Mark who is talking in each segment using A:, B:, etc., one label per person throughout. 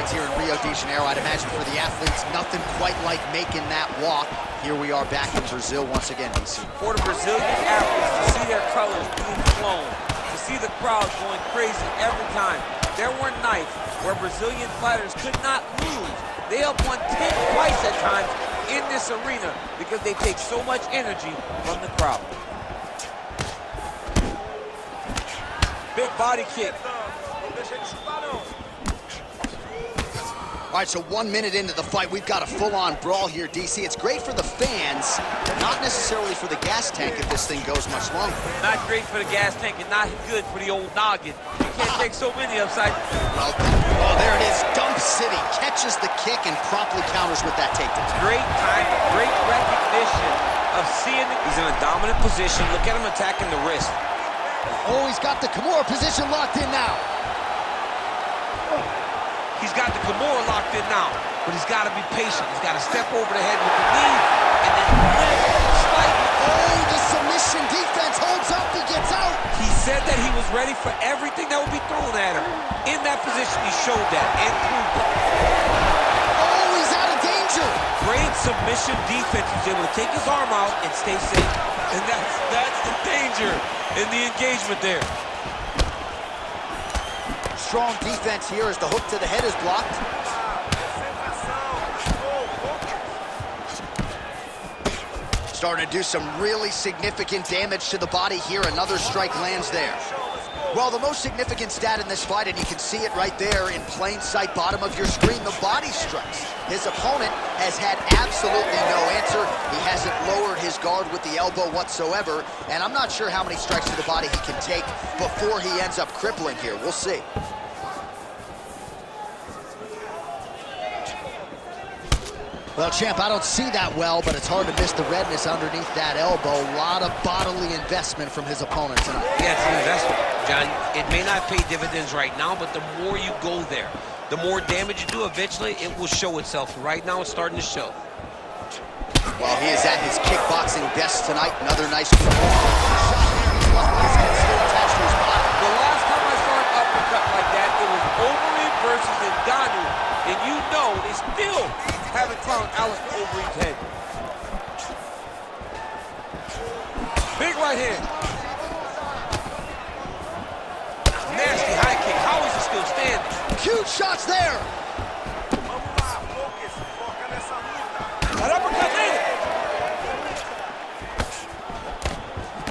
A: fights here in Rio de Janeiro. I'd imagine for the athletes, nothing quite like making that walk. Here we are back in Brazil once again, DC.
B: For the Brazilian athletes to see their colors being flown, to see the crowd going crazy every time. There were nights where Brazilian fighters could not lose. They have won 10 fights at times in this arena because they take so much energy from the crowd. Big body kick.
A: All right, so 1 minute into the fight, we've got a full-on brawl here, DC. It's great for the fans, but not necessarily for the gas tank if this thing goes much longer.
B: Not great for the gas tank and not good for the old noggin. You can't take so many upside.
A: Well, oh, there it is. Dump City catches the kick and promptly counters with that takedown.
B: Great time, great recognition of seeing it. He's in a dominant position. Look at him attacking the wrist.
A: Oh, he's got the Kimura position locked in now.
B: He's got the Kimura locked in now, but he's got to be patient. He's got to step over the head with the knee and then lift slightly.
A: Oh, the submission defense holds up. He gets out.
B: He said that he was ready for everything that would be thrown at him. In that position, he showed that and proved it.
A: Oh, he's out of danger.
B: Great submission defense. He's able to take his arm out and stay safe. And that's the danger in the engagement there.
A: Strong defense here as the hook to the head is blocked. Starting to do some really significant damage to the body here. Another strike lands there. Well, the most significant stat in this fight, and you can see it right there in plain sight, bottom of your screen, the body strikes. His opponent has had absolutely no answer. He hasn't lowered his guard with the elbow whatsoever, and I'm not sure how many strikes to the body he can take before he ends up crippling here. We'll see. Well, champ, I don't see that well, but it's hard to miss the redness underneath that elbow. A lot of bodily investment from his opponent tonight.
B: Yeah, it's an investment, John. It may not pay dividends right now, but the more you go there, the more damage you do, eventually it will show itself. Right now, it's starting to show.
A: Well, he is at his kickboxing best tonight. Another nice control. Shot here. He's lucky his head still attached to his body.
B: The last time I saw an uppercut like that, it was Overeem versus Ngannou. And you know they still haven't found Alistair Overeem's head. Big right hand. Nasty high kick. How is he still standing?
A: Huge shots there.
B: That uppercut landed.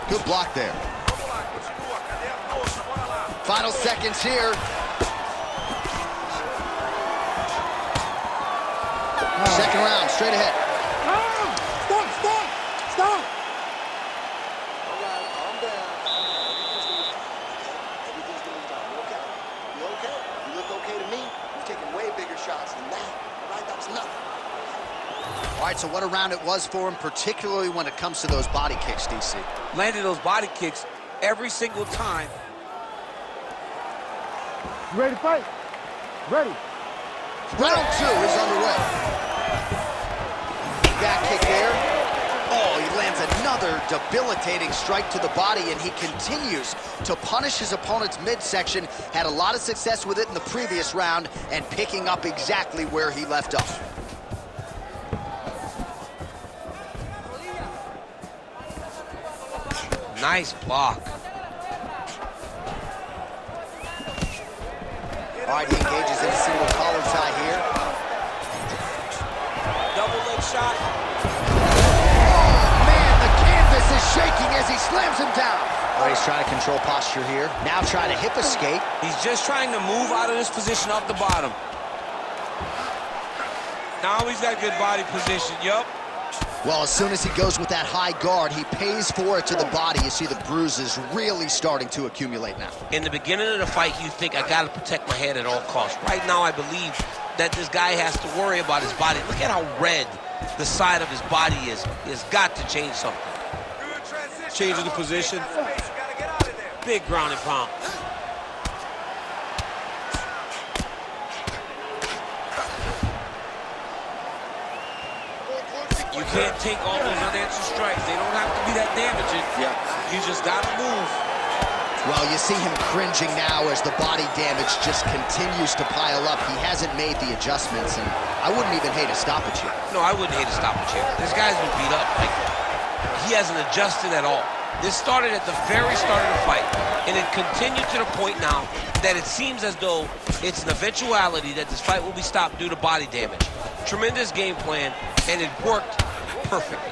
A: Good block there. Final seconds here. Second round, straight ahead.
C: Stop!
A: All right, calm down. Everything's gonna be fine. You okay? You okay? You look okay to me. You've taken way bigger shots than that. All right, that was nothing. All right, so what a round it was for him, particularly when it comes to those body kicks, DC.
B: Landed those body kicks every single time.
C: You ready to fight? Ready.
A: Round 2 is underway. Back kick there. Oh, he lands another debilitating strike to the body, and he continues to punish his opponent's midsection. Had a lot of success with it in the previous round and picking up exactly where he left off.
B: Nice block.
A: All right, he engages in a single collar tie here.
B: Double leg shot.
A: Oh, man, the canvas is shaking as he slams him down. All right, he's trying to control posture here. Now trying to hip escape.
B: He's just trying to move out of this position off the bottom. Now he's got good body position, yup.
A: Well, as soon as he goes with that high guard, he pays for it to the body. You see the bruises really starting to accumulate now.
B: In the beginning of the fight, you think, I gotta protect my head at all costs. Right now, I believe that this guy has to worry about his body. Look at how red the side of his body is. He's got to change something. Changing the position. Big ground and pound. You can't take all those unanswered strikes. They don't have to be that damaging.
A: Yeah.
B: You just gotta move.
A: Well, you see him cringing now as the body damage just continues to pile up. He hasn't made the adjustments, and I wouldn't even hate a stoppage here.
B: No, I wouldn't hate a stoppage here. This guy's been beat up. Like, he hasn't adjusted at all. This started at the very start of the fight, and it continued to the point now that it seems as though it's an eventuality that this fight will be stopped due to body damage. Tremendous game plan, and it worked perfectly.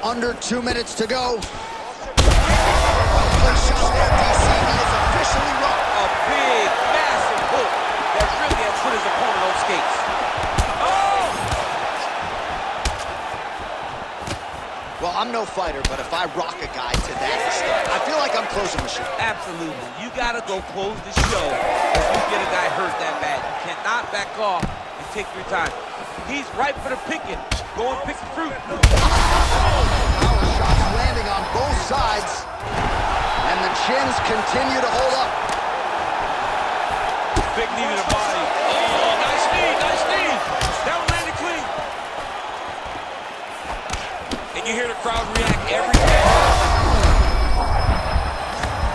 A: Under 2 minutes to go. Good shot there, DC. He is officially run.
B: A big, massive hook that really has put his opponent on skates. Oh!
A: Well, I'm no fighter, but if I rock a guy to that extent, I feel like I'm closing the show.
B: Absolutely. You gotta go close the show if you get a guy hurt that bad. You cannot back off and take your time. He's ripe for the picking. Go and pick the fruit.
A: Power shots landing on both sides, and the chins continue to hold up.
B: Big knee to the body. Oh, nice knee, nice knee. That one landed clean. And you hear the crowd react every time.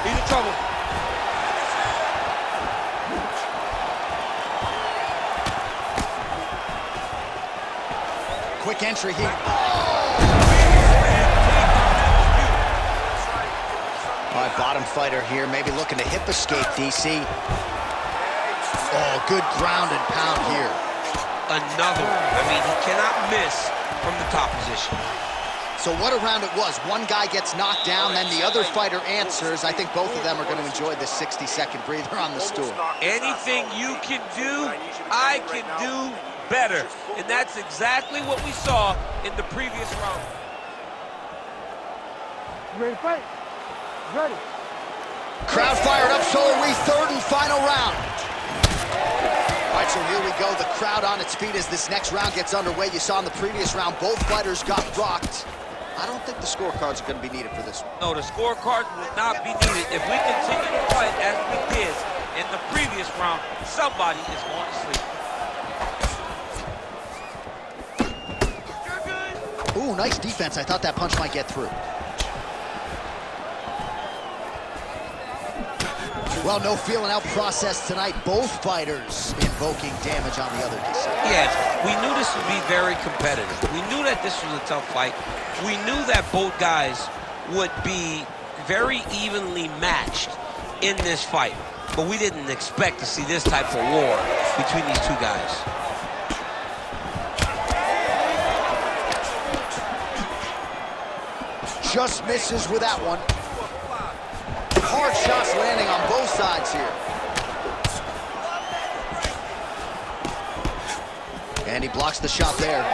B: He's in trouble.
A: Quick entry here. All right, bottom fighter here, maybe looking to hip escape, DC. Oh, good ground and pound here.
B: Another one. I mean, he cannot miss from the top position.
A: So what a round it was. One guy gets knocked down, then the other fighter answers. I think both of them are going to enjoy this 60-second breather on the stool.
B: Anything you can do, I can do better. And that's exactly what we saw in the previous round.
C: You ready to fight? Ready.
A: Crowd fired up, so are we. Third and final round. All right, so here we go. The crowd on its feet as this next round gets underway. You saw in the previous round, both fighters got rocked. I don't think the scorecards are going to be needed for this one.
B: No, the scorecard will not be needed. If we continue to fight as we did in the previous round, somebody is going to sleep.
A: Ooh, nice defense. I thought that punch might get through. Well, no feeling out process tonight. Both fighters invoking damage on the other DC.
B: Yes, we knew this would be very competitive. We knew that this was a tough fight. We knew that both guys would be very evenly matched in this fight. But we didn't expect to see this type of war between these two guys.
A: Just misses with that one. Hard shots landing on both sides here. And he blocks the shot there.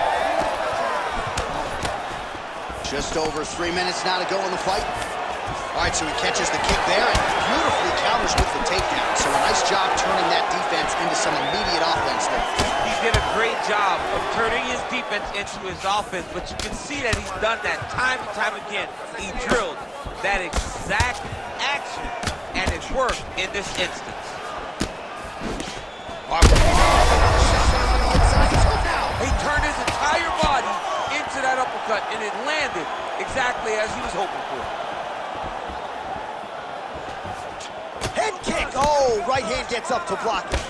A: Just over 3 minutes now to go in the fight. All right, so he catches the kick there and beautifully counters with the takedown. So a nice job turning that defense into some immediate offense there.
B: He did a great job of turning his defense into his offense, but you can see that he's done that time and time again. He drilled that exact action, and it worked in this instance. He turned his entire body into that uppercut, and it landed exactly as he was hoping for.
A: Head kick. Oh, right hand gets up to block it.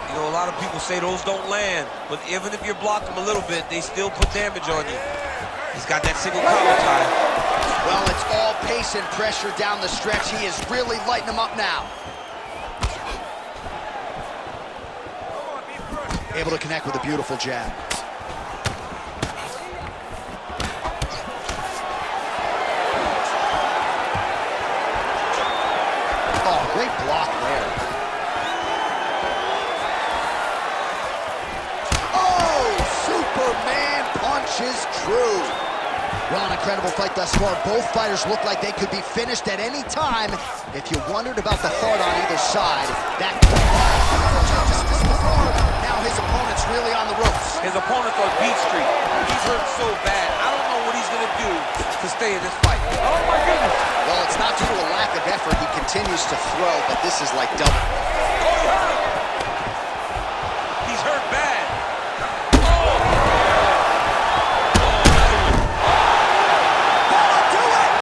B: You know, a lot of people say those don't land, but even if you're blocking them a little bit, they still put damage on you. He's got that single collar tie.
A: Well, it's all pace and pressure down the stretch. He is really lighting them up now. Able to connect with a beautiful jab. Oh, great block there. Oh, Superman punch is true. Well, an incredible fight thus far. Both fighters look like they could be finished at any time. If you wondered about the heart on either side, that... Now his opponent's really on the ropes.
B: His opponent's on beat street. He's hurt so bad. I don't know what he's going to do to stay in this fight. Oh, my goodness.
A: Well, it's not due to a lack of effort. He continues to throw, but this is like double.
B: Oh,